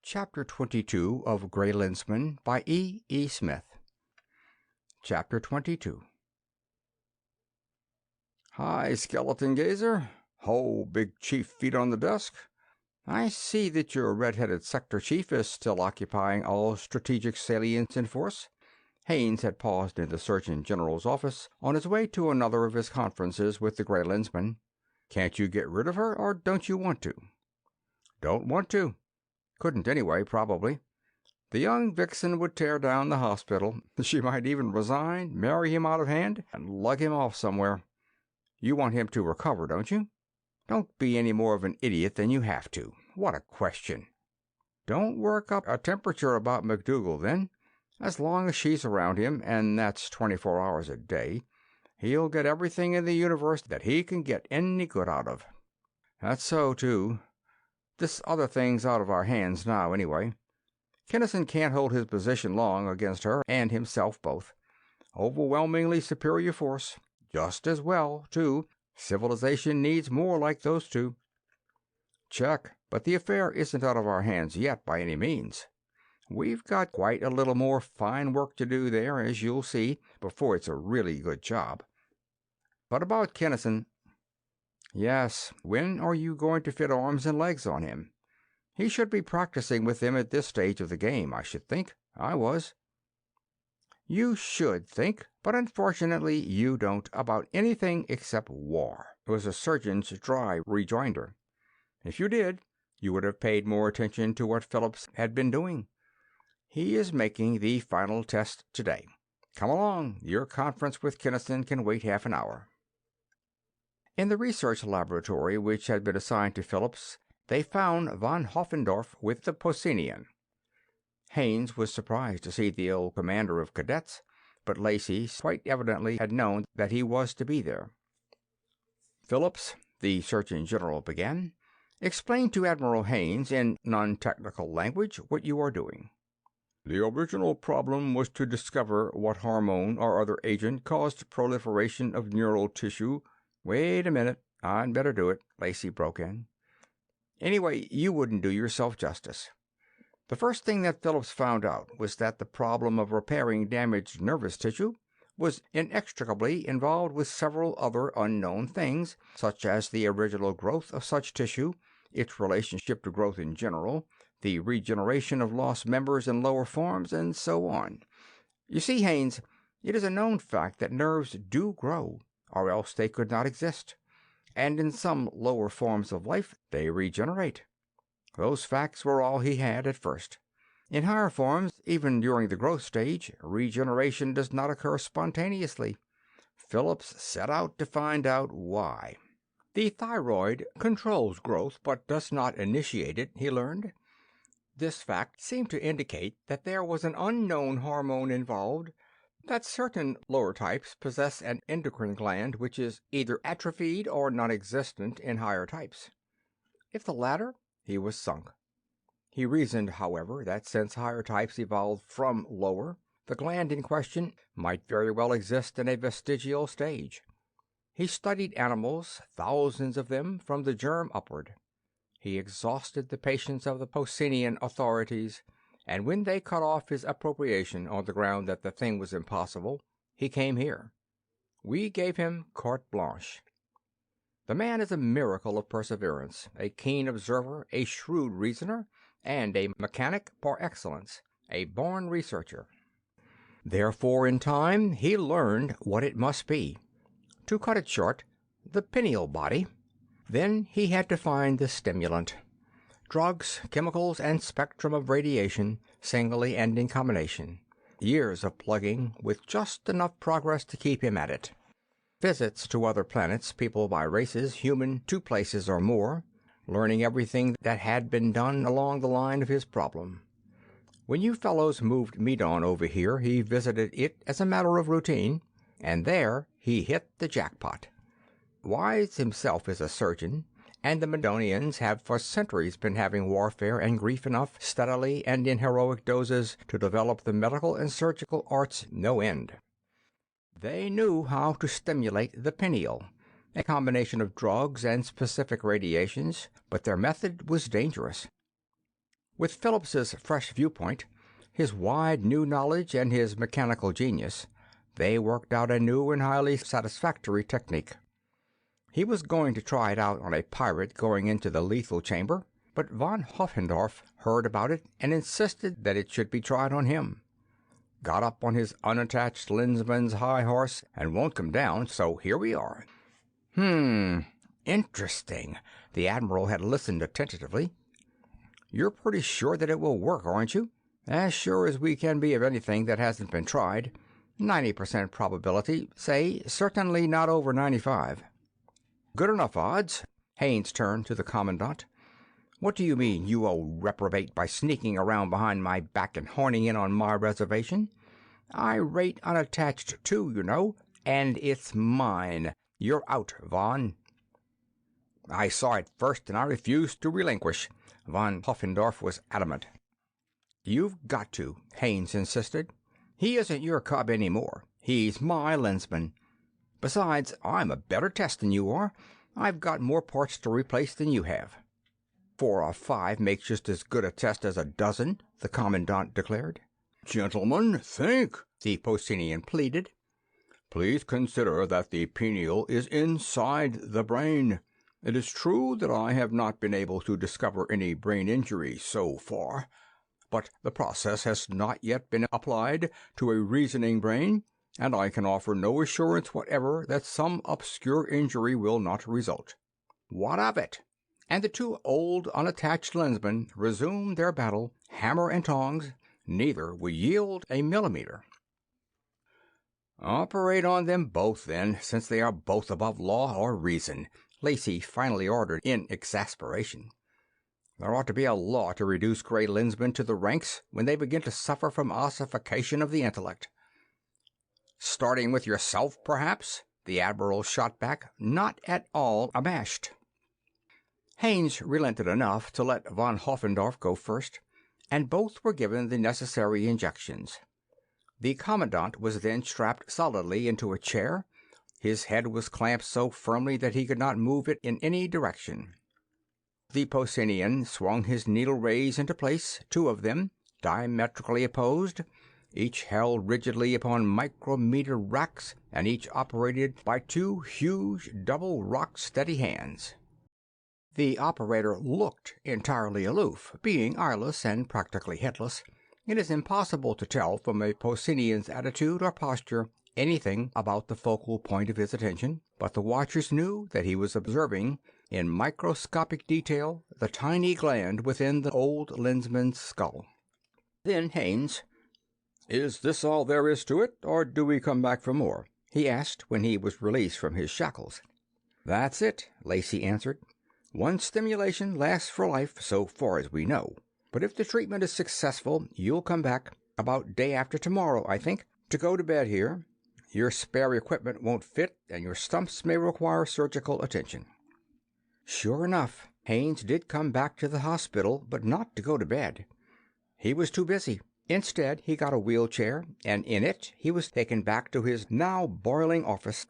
Chapter 22 of Gray Lensman by E. E. Smith. Chapter 22. Hi, skeleton gazer. Ho, big chief feet on the desk. I see that your red-headed sector chief is still occupying all strategic salience in force. Haynes had paused in the Surgeon General's office on his way to another of his conferences with the Gray Lensman. Can't you get rid of her, or don't you want to? Don't want to. Couldn't anyway, probably. The young vixen would tear down the hospital. She might even resign, marry him out of hand, and lug him off somewhere. You want him to recover, don't you? Don't be any more of an idiot than you have to. What a question. Don't work up a temperature about McDougal, then. As long as she's around him, and that's 24 hours a day, he'll get everything in the universe that he can get any good out of. That's so, too. This other thing's out of our hands now, anyway. Kinnison can't hold his position long against her and himself both. Overwhelmingly superior force. Just as well, too. Civilization needs more like those two. Check, but the affair isn't out of our hands yet by any means. We've got quite a little more fine work to do there, as you'll see, before it's a really good job. But about Kinnison... Yes, when are you going to fit arms and legs on him? He should be practicing with them at this stage of the game, I should think. I was. You should think, but unfortunately you don't, about anything except war, was the surgeon's dry rejoinder. If you did, you would have paid more attention to what Phillips had been doing. He is making the final test today. Come along, your conference with Kinnison can wait half an hour. In the research laboratory which had been assigned to Phillips, they found von Hoffendorf with the Boskonian. Haynes was surprised to see the old commander of cadets, but Lacey quite evidently had known that he was to be there. Phillips, the Surgeon General began, explain to Admiral Haynes in non-technical language what you are doing. The original problem was to discover what hormone or other agent caused proliferation of neural tissue. Wait a minute, I'd better do it, Lacey broke in. Anyway, you wouldn't do yourself justice. The first thing that Phillips found out was that the problem of repairing damaged nervous tissue was inextricably involved with several other unknown things, such as the original growth of such tissue, its relationship to growth in general, the regeneration of lost members and lower forms, and so on. You see, Haynes, it is a known fact that nerves do grow, or else they could not exist, and in some lower forms of life they regenerate. Those facts were all he had at first. In higher forms, even during the growth stage, regeneration does not occur spontaneously. Phillips set out to find out why. The thyroid controls growth but does not initiate it, he learned. This fact seemed to indicate that there was an unknown hormone involved, that certain lower types possess an endocrine gland which is either atrophied or non-existent in higher types. If the latter, he was sunk. He reasoned, however, that since higher types evolved from lower, the gland in question might very well exist in a vestigial stage. He studied animals, thousands of them, from the germ upward. He exhausted the patience of the Boskonian authorities, and when they cut off his appropriation on the ground that the thing was impossible, he came here. We gave him carte blanche. The man is a miracle of perseverance, a keen observer, a shrewd reasoner, and a mechanic par excellence, a born researcher. Therefore, in time, he learned what it must be. To cut it short, the pineal body. Then he had to find the stimulant. Drugs, chemicals, and spectrum of radiation, singly and in combination. Years of plugging, with just enough progress to keep him at it. Visits to other planets, peopled by races human 2 places or more, learning everything that had been done along the line of his problem. When you fellows moved Medon over here, he visited it as a matter of routine, and there he hit the jackpot. Wise himself is a surgeon, and the Medonians have for centuries been having warfare and grief enough steadily and in heroic doses to develop the medical and surgical arts no end. They knew how to stimulate the pineal, a combination of drugs and specific radiations, but their method was dangerous. With Phillips's fresh viewpoint, his wide new knowledge, and his mechanical genius, they worked out a new and highly satisfactory technique. He was going to try it out on a pirate going into the lethal chamber, but von Hoffendorf heard about it and insisted that it should be tried on him. Got up on his unattached lensman's high horse and won't come down, so here we are. Interesting. The Admiral had listened attentively. You're pretty sure that it will work, aren't you? As sure as we can be of anything that hasn't been tried. 90% probability, say, certainly not over 95. Good enough odds. Haynes turned to the Commandant. What do you mean, you old reprobate, by sneaking around behind my back and horning in on my reservation? I rate unattached too, you know, and it's mine. You're out, Von. I saw it first, and I refused to relinquish. Von Hoffendorf was adamant. You've got to, Haynes insisted. He isn't your cub any more. He's my lensman. Besides, I'm a better test than you are. I've got more parts to replace than you have. 4 or 5 makes just as good a test as a dozen, the Commandant declared. Gentlemen, think, the Posenian pleaded. Please consider that the pineal is inside the brain. It is true that I have not been able to discover any brain injury so far, but the process has not yet been applied to a reasoning brain, and I can offer no assurance whatever that some obscure injury will not result. What of it? And the 2 old unattached lensmen resumed their battle, hammer and tongs. Neither would yield a millimeter. Operate on them both, then, since they are both above law or reason, Lacey finally ordered in exasperation. There ought to be a law to reduce Gray Lensmen to the ranks when they begin to suffer from ossification of the intellect. Starting with yourself, perhaps? The Admiral shot back, not at all abashed. Haynes relented enough to let von Hoffendorf go first, and both were given the necessary injections. The Commandant was then strapped solidly into a chair. His head was clamped so firmly that he could not move it in any direction. The Posenian swung his needle rays into place, 2 of them, diametrically opposed, each held rigidly upon micrometer racks, and each operated by 2 huge double rock-steady hands. The operator looked entirely aloof, being eyeless and practically headless. It is impossible to tell from a Posenian's attitude or posture anything about the focal point of his attention, but the watchers knew that he was observing, in microscopic detail, the tiny gland within the old lensman's skull. Then Haynes, "Is this all there is to it, or do we come back for more?" he asked when he was released from his shackles. "That's it," Lacey answered. "One stimulation lasts for life, so far as we know. But if the treatment is successful, you'll come back, about day after tomorrow, I think, to go to bed here. Your spare equipment won't fit, and your stumps may require surgical attention." Sure enough, Haynes did come back to the hospital, but not to go to bed. He was too busy. Instead, he got a wheelchair, and in it he was taken back to his now boiling office,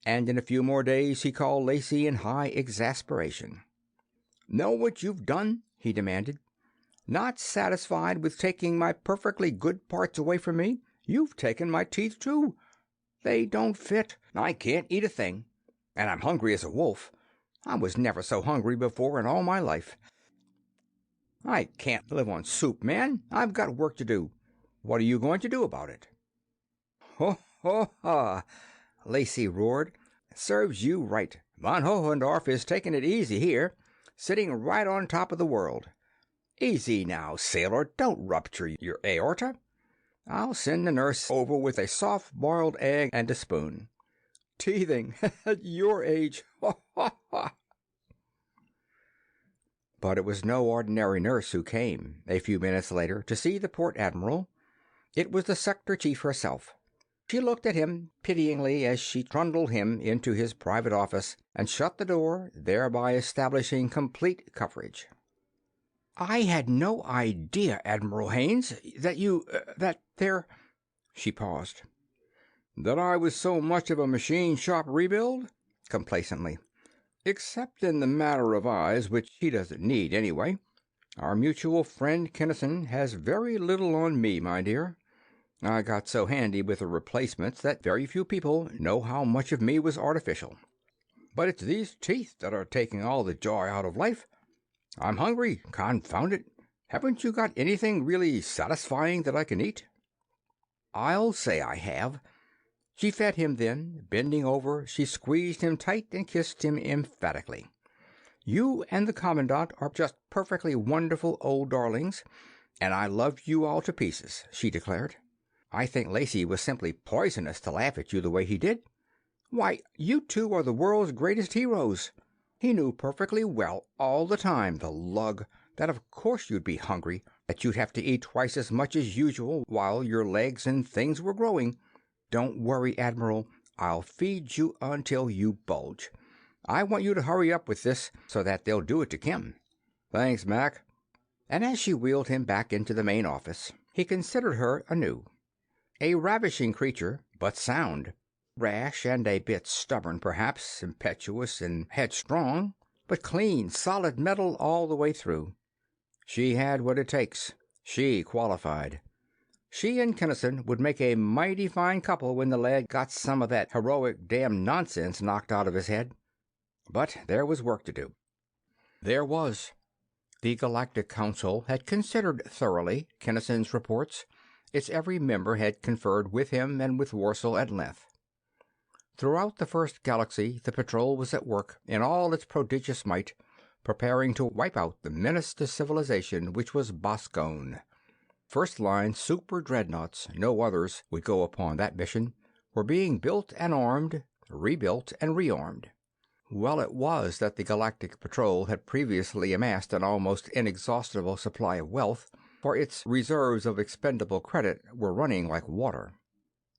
and in a few more days he called Lacey in high exasperation. "Know what you've done?" he demanded. "Not satisfied with taking my perfectly good parts away from me, you've taken my teeth, too. They don't fit. I can't eat a thing. And I'm hungry as a wolf. I was never so hungry before in all my life. I can't live on soup, man. I've got work to do. What are you going to do about it?" "Ho, ho, ha!" Lacey roared. "Serves you right. Von Hohendorf is taking it easy here, sitting right on top of the world. Easy now, sailor. Don't rupture your aorta. I'll send the nurse over with a soft-boiled egg and a spoon. Teething at your age. Ha, ha, ha!" But it was no ordinary nurse who came, a few minutes later, to see the port admiral. It was the sector chief herself. She looked at him pityingly as she trundled him into his private office and shut the door, thereby establishing complete coverage. "I had no idea, Admiral Haynes, that there—" She paused. "That I was so much of a machine shop rebuild?" Complacently. "Except in the matter of eyes, which he doesn't need anyway. Our mutual friend Kinnison has very little on me, my dear. I got so handy with the replacements that very few people know how much of me was artificial. But it's these teeth that are taking all the joy out of life. I'm hungry, confound it. Haven't you got anything really satisfying that I can eat?" "I'll say I have." She fed him then. Bending over, she squeezed him tight and kissed him emphatically. "You and the Commandant are just perfectly wonderful old darlings, and I love you all to pieces," she declared. "I think Lacey was simply poisonous to laugh at you the way he did. Why, you two are the world's greatest heroes. He knew perfectly well all the time, the lug, that of course you'd be hungry, that you'd have to eat twice as much as usual while your legs and things were growing. Don't worry, Admiral. I'll feed you until you bulge. I want you to hurry up with this so that they'll do it to Kim." "Thanks, Mac." And as she wheeled him back into the main office, he considered her anew. A ravishing creature, but sound. Rash and a bit stubborn, perhaps, impetuous and headstrong, but clean, solid metal all the way through. She had what it takes. She qualified. She and Kinnison would make a mighty fine couple when the lad got some of that heroic damn nonsense knocked out of his head. But there was work to do. There was. The Galactic Council had considered thoroughly Kinnison's reports. Its every member had conferred with him and with Warsaw at length. Throughout the first galaxy, the patrol was at work in all its prodigious might, preparing to wipe out the menace to civilization which was Boskonia. First-line super dreadnoughts, no others would go upon that mission, were being built and armed, rebuilt and rearmed. Well it was that the Galactic Patrol had previously amassed an almost inexhaustible supply of wealth, for its reserves of expendable credit were running like water.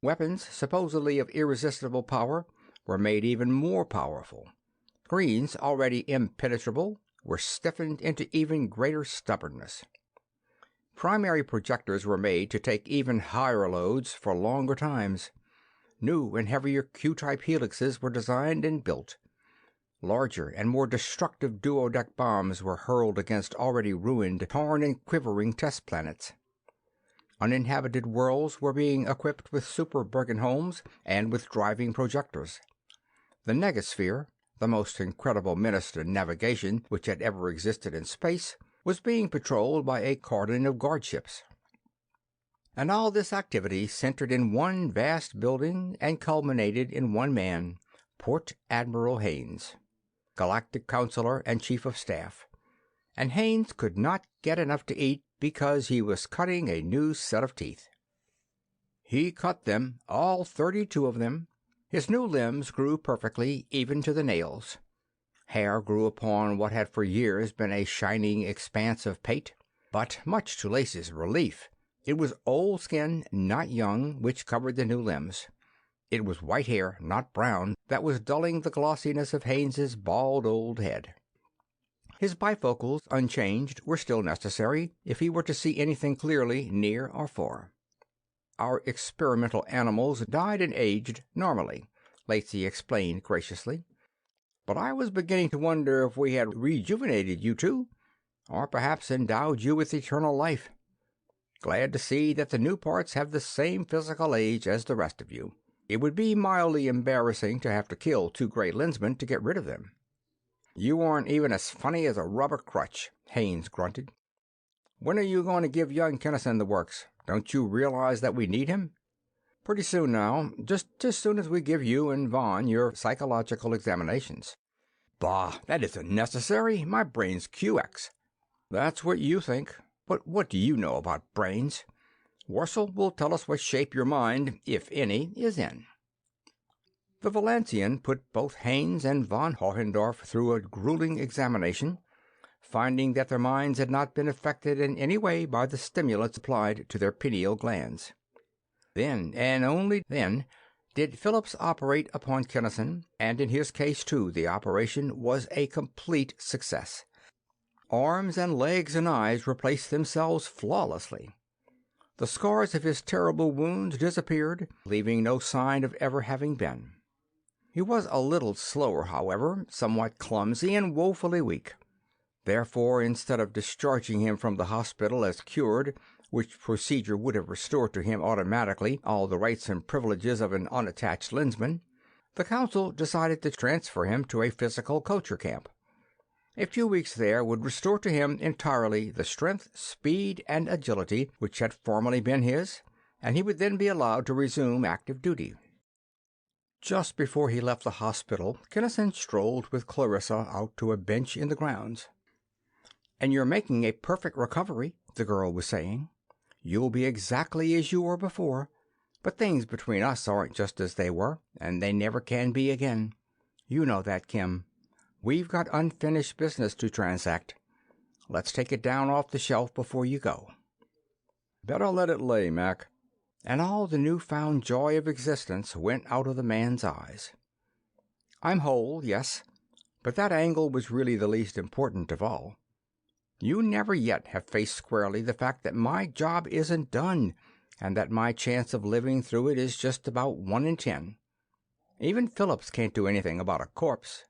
Weapons, supposedly of irresistible power, were made even more powerful. Screens, already impenetrable, were stiffened into even greater stubbornness. Primary projectors were made to take even higher loads for longer times. New and heavier Q-type helixes were designed and built. Larger and more destructive duodeck bombs were hurled against already ruined, torn and quivering test planets. Uninhabited worlds were being equipped with super Bergenholms and with driving projectors. The Negasphere, the most incredible menace to navigation which had ever existed in space, was being patrolled by a cordon of guardships. And all this activity centered in one vast building and culminated in one man, Port Admiral Haines, Galactic Counselor and Chief of Staff. And Haines could not get enough to eat because he was cutting a new set of teeth. He cut them, all 32 of them. His new limbs grew perfectly, even to the nails. Hair grew upon what had for years been a shining expanse of pate, but, much to Lacey's relief, it was old skin, not young, which covered the new limbs. It was white hair, not brown, that was dulling the glossiness of Haines's bald old head. His bifocals, unchanged, were still necessary if he were to see anything clearly, near or far. Our experimental animals died and aged normally, Lacey explained graciously. But I was beginning to wonder if we had rejuvenated you two, or perhaps endowed you with eternal life. Glad to see that the new parts have the same physical age as the rest of you. It would be mildly embarrassing to have to kill 2 Gray Lensmen to get rid of them. You aren't even as funny as a rubber crutch, Haines grunted. When are you going to give young Kinnison the works? Don't you realize that we need him? Pretty soon now, just as soon as we give you and Vaughn your psychological examinations. Bah, that isn't necessary. My brain's QX. That's what you think. But what do you know about brains? Warsaw will tell us what shape your mind, if any, is in. The Valancian put both Haines and von Hohendorf through a grueling examination, finding that their minds had not been affected in any way by the stimulants applied to their pineal glands. Then, and only then, did Phillips operate upon Kinnison, and in his case, too, the operation was a complete success. Arms and legs and eyes replaced themselves flawlessly. The scars of his terrible wounds disappeared, leaving no sign of ever having been. He was a little slower, however, somewhat clumsy and woefully weak. Therefore, instead of discharging him from the hospital as cured, which procedure would have restored to him automatically all the rights and privileges of an unattached lensman, the council decided to transfer him to a physical culture camp. A few weeks there would restore to him entirely the strength, speed, and agility which had formerly been his, and he would then be allowed to resume active duty. Just before he left the hospital, Kinnison strolled with Clarissa out to a bench in the grounds. "And you're making a perfect recovery," the girl was saying. "You'll be exactly as you were before. But things between us aren't just as they were, and they never can be again. You know that, Kim. We've got unfinished business to transact. Let's take it down off the shelf before you go." "Better let it lay, Mac." And all the newfound joy of existence went out of the man's eyes. "I'm whole, yes, but that angle was really the least important of all. You never yet have faced squarely the fact that my job isn't done, and that my chance of living through it is just about 1 in 10. Even Phillips can't do anything about a corpse."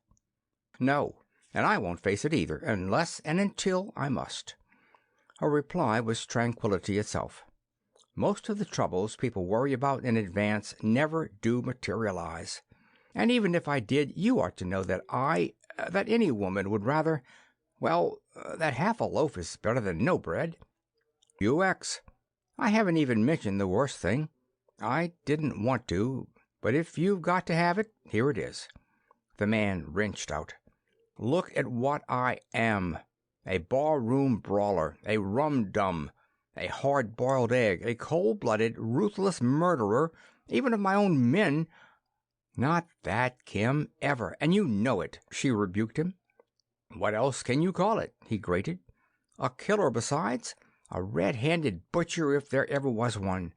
"No, and I won't face it either, unless and until I must." Her reply was tranquility itself. Most of the troubles people worry about in advance never do materialize. And even if I did, you ought to know that that any woman would rather, well, that half a loaf is better than no bread. UX. I haven't even mentioned the worst thing. I didn't want to, but if you've got to have it, here it is." The man wrenched out. "Look at what I am. A barroom brawler, a rum-dum, a hard-boiled egg, a cold-blooded, ruthless murderer, even of my own men." "Not that, Kim, ever, and you know it," she rebuked him. "What else can you call it?" he grated. "A killer besides, a red-handed butcher if there ever was one.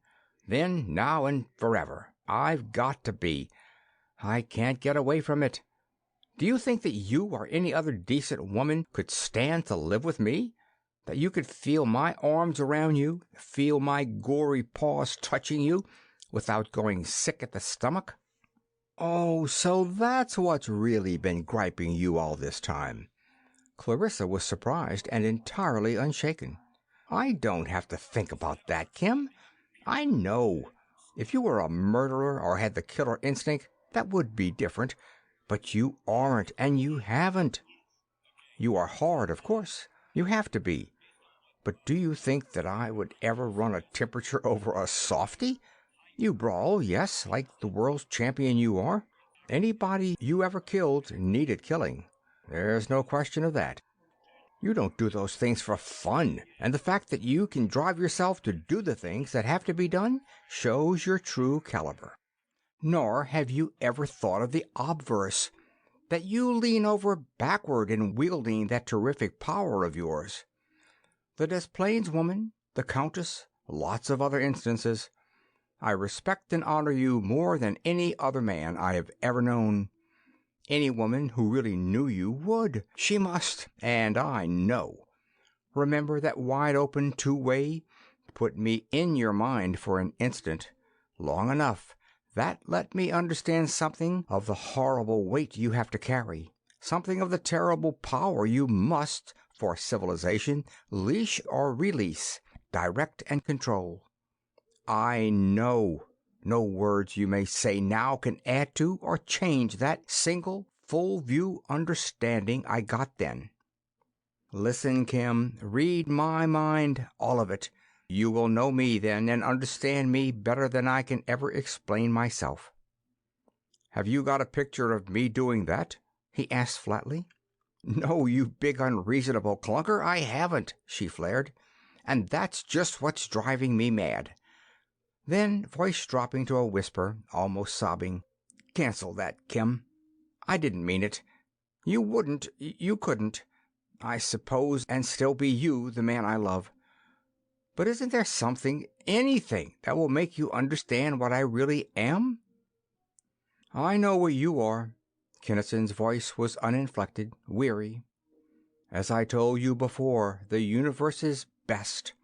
Then, now, and forever, I've got to be. I can't get away from it. Do you think that you or any other decent woman could stand to live with me? That you could feel my arms around you, feel my gory paws touching you, without going sick at the stomach?" "Oh, so that's what's really been griping you all this time." Clarissa was surprised and entirely unshaken. "I don't have to think about that, Kim. I know. If you were a murderer or had the killer instinct, that would be different. But you aren't, and you haven't. You are hard, of course. You have to be. But do you think that I would ever run a temperature over a softy? You brawl, yes, like the world's champion you are. Anybody you ever killed needed killing. There's no question of that. You don't do those things for fun, and the fact that you can drive yourself to do the things that have to be done shows your true caliber. Nor have you ever thought of the obverse, that you lean over backward in wielding that terrific power of yours. The Des Plaines woman, the Countess, lots of other instances. I respect and honor you more than any other man I have ever known. Any woman who really knew you would. She must, and I know. Remember that wide-open two-way? Put me in your mind for an instant. Long enough. That let me understand something of the horrible weight you have to carry. Something of the terrible power you must, for civilization, leash or release, direct and control. I know. No words you may say now can add to or change that single, full-view understanding I got then. Listen, Kim, read my mind, all of it. You will know me then and understand me better than I can ever explain myself." "Have you got a picture of me doing that?" he asked flatly. "No, you big unreasonable clunker, I haven't," she flared. "And that's just what's driving me mad." Then, voice dropping to a whisper, almost sobbing, "Cancel that, Kim. I didn't mean it. You wouldn't, you couldn't, I suppose, and still be you, the man I love. But isn't there something, anything, that will make you understand what I really am?" "I know what you are." Kinnison's voice was uninflected, weary. "As I told you before, the universe's best.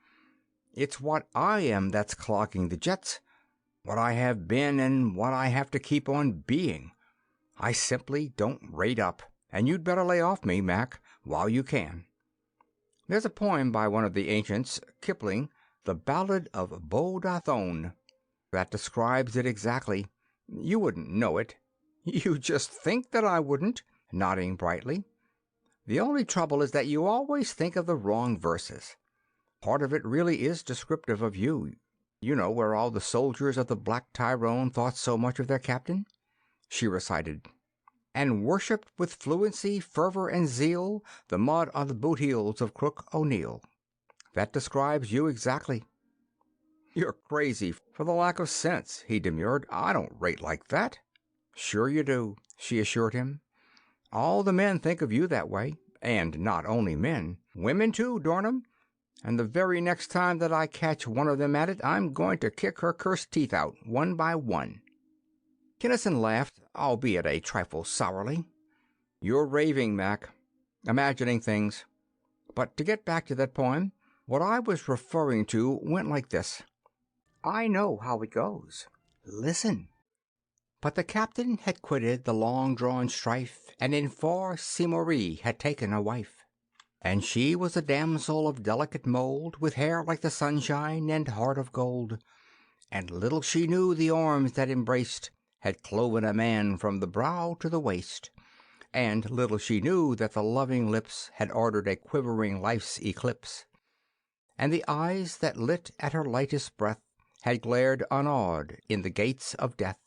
It's what I am that's clogging the jets, what I have been and what I have to keep on being. I simply don't rate up, and you'd better lay off me, Mac, while you can. There's a poem by one of the ancients, Kipling, The Ballad of Bodathon, that describes it exactly. You wouldn't know it. You just think that I wouldn't, nodding brightly. The only trouble is that you always think of the wrong verses. Part of it really is descriptive of you. You know where all the soldiers of the Black Tyrone thought so much of their captain? She recited, and worshipped with fluency, fervor, and zeal the mud on the boot heels of Crook O'Neill. That describes you exactly. You're crazy for the lack of sense, he demurred. I don't rate like that. Sure you do, she assured him. All the men think of you that way. And not only men. Women too, Dornham. And the very next time that I catch one of them at it, I'm going to kick her cursed teeth out, one by one. Kinnison laughed, albeit a trifle sourly. You're raving, Mac. Imagining things. But to get back to that poem, what I was referring to went like this. I know how it goes. Listen. But the captain had quitted the long-drawn strife, and in far Simorie had taken a wife. And she was a damsel of delicate mould, with hair like the sunshine and heart of gold. And little she knew the arms that embraced had cloven a man from the brow to the waist. And little she knew that the loving lips had ordered a quivering life's eclipse. And the eyes that lit at her lightest breath had glared unawed in the gates of death.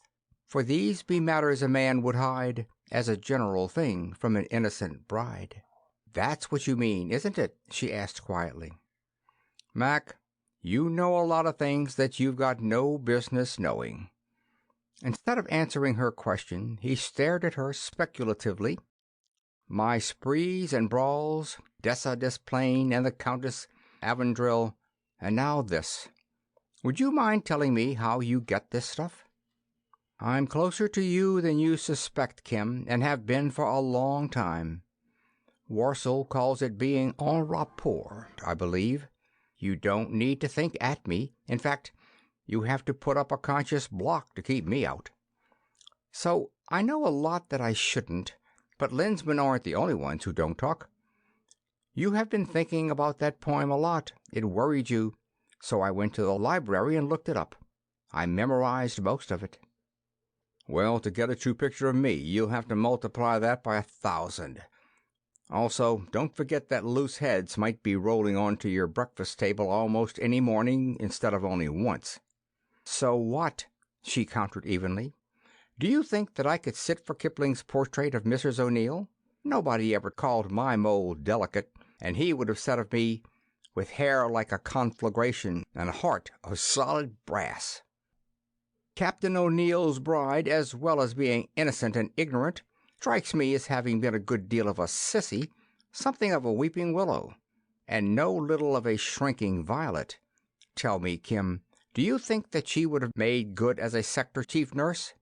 For these be matters a man would hide, as a general thing, from an innocent bride. That's what you mean, isn't it? She asked quietly. Mac, you know a lot of things that you've got no business knowing. Instead of answering her question, he stared at her speculatively. My sprees and brawls, Dessa Desplaine and the Countess Avondril, and now this. Would you mind telling me how you get this stuff? I'm closer to you than you suspect, Kim, and have been for a long time. Warsaw calls it being en rapport, I believe. You don't need to think at me. In fact, you have to put up a conscious block to keep me out. So I know a lot that I shouldn't, but lensmen aren't the only ones who don't talk. You have been thinking about that poem a lot. It worried you, so I went to the library and looked it up. I memorized most of it. Well, to get a true picture of me, you'll have to multiply that by 1,000. Also, don't forget that loose heads might be rolling onto your breakfast table almost any morning instead of only once. So what? She countered evenly. Do you think that I could sit for Kipling's portrait of Mrs. O'Neill? Nobody ever called my mold delicate, and he would have said of me, with hair like a conflagration and a heart of solid brass. Captain O'Neill's bride, as well as being innocent and ignorant, strikes me as having been a good deal of a sissy, something of a weeping willow, and no little of a shrinking violet. Tell me, Kim, do you think that she would have made good as a sector chief nurse?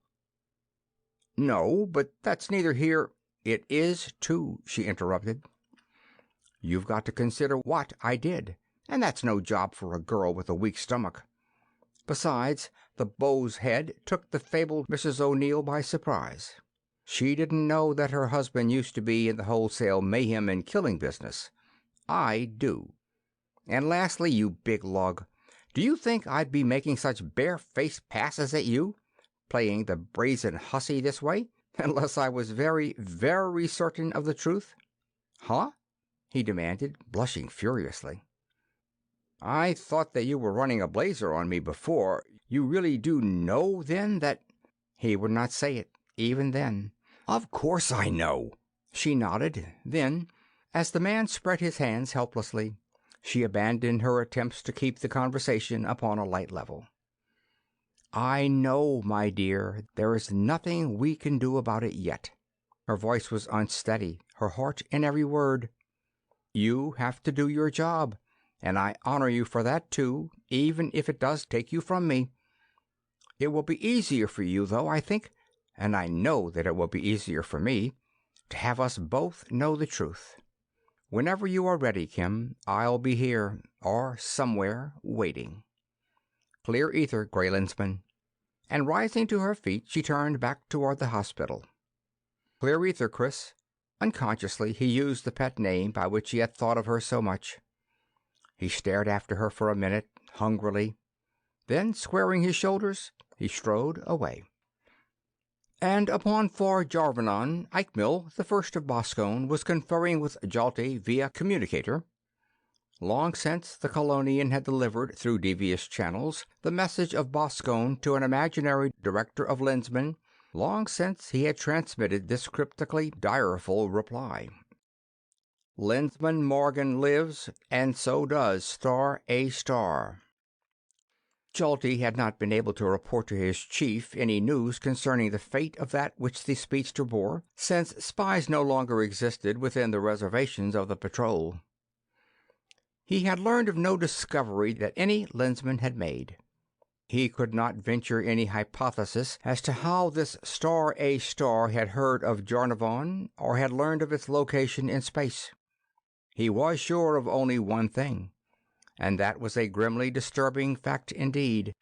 No, but that's neither here. It is, too, she interrupted. You've got to consider what I did, and that's no job for a girl with a weak stomach. Besides, the beau's head took the fabled Mrs. O'Neill by surprise. She didn't know that her husband used to be in the wholesale mayhem and killing business. I do. And lastly, you big lug, do you think I'd be making such bare-faced passes at you, playing the brazen hussy this way, unless I was very, very certain of the truth? Huh? He demanded, blushing furiously. I thought that you were running a blazer on me before. You really do know, then, that... He would not say it, even then. Of course I know. She nodded. Then, as the man spread his hands helplessly, she abandoned her attempts to keep the conversation upon a light level. I know, my dear, there is nothing we can do about it yet. Her voice was unsteady, her heart in every word. You have to do your job, and I honor you for that, too, even if it does take you from me. It will be easier for you, though, I think, and I know that it will be easier for me, to have us both know the truth. Whenever you are ready, Kim, I'll be here, or somewhere, waiting. Clear ether, Gray Lensman. And rising to her feet, she turned back toward the hospital. Clear ether, Chris. Unconsciously, he used the pet name by which he had thought of her so much. He stared after her for a minute, hungrily. Then, squaring his shoulders, he strode away. And upon far Jarvanon, Eichmill, the first of Boskone, was conferring with Jalti via communicator. Long since, the Colonian had delivered, through devious channels, the message of Boskone to an imaginary director of lensmen. Long since he had transmitted this cryptically direful reply: Lensman Morgan lives, and so does Star A Star. Jalti had not been able to report to his chief any news concerning the fate of that which the speedster bore, since spies no longer existed within the reservations of the patrol. He had learned of no discovery that any lensman had made. He could not venture any hypothesis as to how this Star A Star had heard of Jarnavon or had learned of its location in space. He was sure of only one thing, and that was a grimly disturbing fact indeed.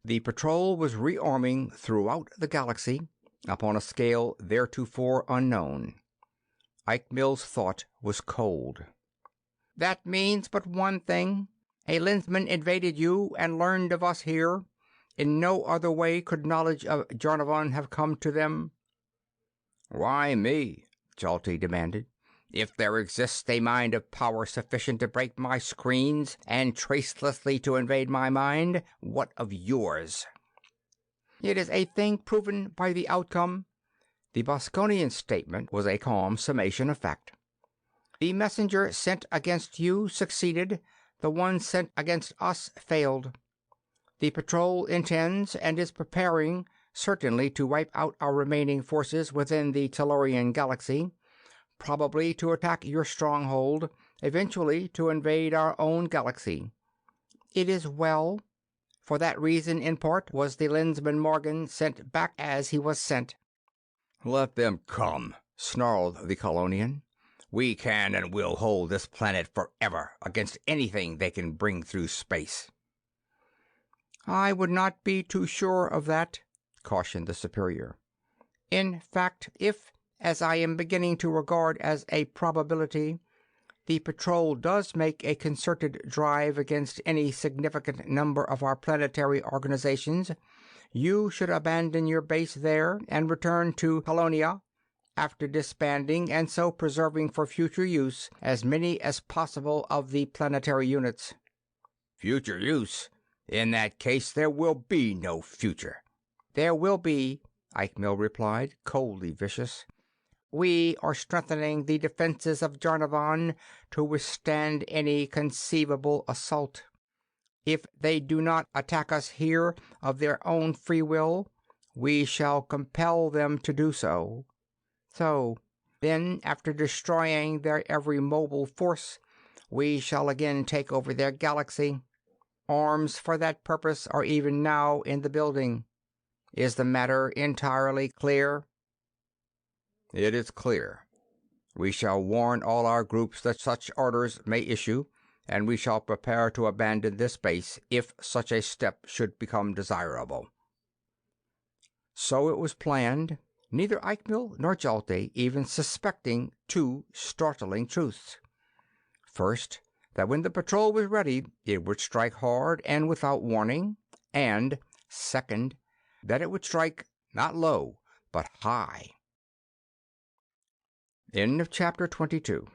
The patrol was rearming throughout the galaxy upon a scale theretofore unknown. Eichmill's thought was cold. That means but one thing. A lensman invaded you and learned of us here. In no other way could knowledge of Jarnavon have come to them. Why me? Jalti demanded. If there exists a mind of power sufficient to break my screens and tracelessly to invade my mind, what of yours? It is a thing proven by the outcome. The Boskonian statement was a calm summation of fact. The messenger sent against you succeeded. The one sent against us failed. The patrol intends and is preparing, certainly to wipe out our remaining forces within the Tellurian galaxy, probably to attack your stronghold, eventually to invade our own galaxy. It is well. For that reason, in part, was the Lensman Morgan sent back as he was sent. Let them come, snarled the Colonian. We can and will hold this planet forever against anything they can bring through space. I would not be too sure of that, cautioned the superior. In fact, if, as I am beginning to regard as a probability, the patrol does make a concerted drive against any significant number of our planetary organizations, you should abandon your base there and return to Colonia, after disbanding and so preserving for future use as many as possible of the planetary units. Future use? In that case, there will be no future. There will be, Eichmill replied, coldly vicious. We are strengthening the defenses of Jarnavon to withstand any conceivable assault. If they do not attack us here of their own free will, we shall compel them to do so. So, then, after destroying their every mobile force, we shall again take over their galaxy. Arms for that purpose are even now in the building. Is the matter entirely clear? It is clear. We shall warn all our groups that such orders may issue, and we shall prepare to abandon this base if such a step should become desirable. So it was planned, neither Eichmill nor Jalti even suspecting two startling truths. First, that when the patrol was ready, it would strike hard and without warning, and, second, that it would strike not low, but high. End of chapter 22.